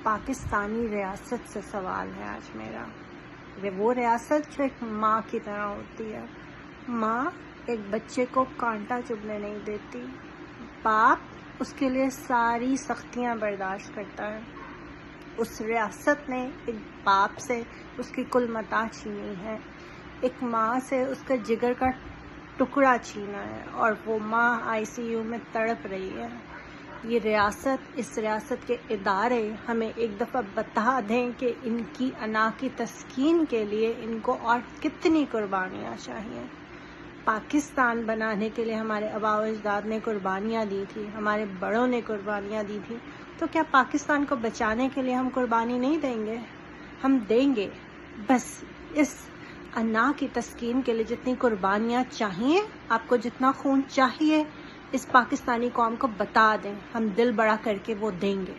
پاکستانی ریاست سے سوال ہے آج میرا۔ وہ ریاست جو ایک ماں کی طرح ہوتی ہے۔ ماں ایک بچے کو کانٹا چبھنے نہیں دیتی، باپ اس کے لیے ساری سختیاں برداشت کرتا ہے۔ اس ریاست نے ایک باپ سے اس کی کل متاع چھینی ہے، ایک ماں سے اس کا جگر کا ٹکڑا چھینا ہے، اور وہ ماں ICU میں تڑپ رہی ہے۔ یہ ریاست، اس ریاست کے ادارے ہمیں ایک دفعہ بتا دیں کہ ان کی انا کی تسکین کے لیے ان کو اور کتنی قربانیاں چاہیے۔ پاکستان بنانے کے لیے ہمارے آباء و اجداد نے قربانیاں دی تھی، ہمارے بڑوں نے قربانیاں دی تھی، تو کیا پاکستان کو بچانے کے لیے ہم قربانی نہیں دیں گے؟ ہم دیں گے، بس اس انا کی تسکین کے لیے جتنی قربانیاں چاہیے، آپ کو جتنا خون چاہیے، اس پاکستانی قوم کو بتا دیں، ہم دل بڑا کر کے وہ دیں گے۔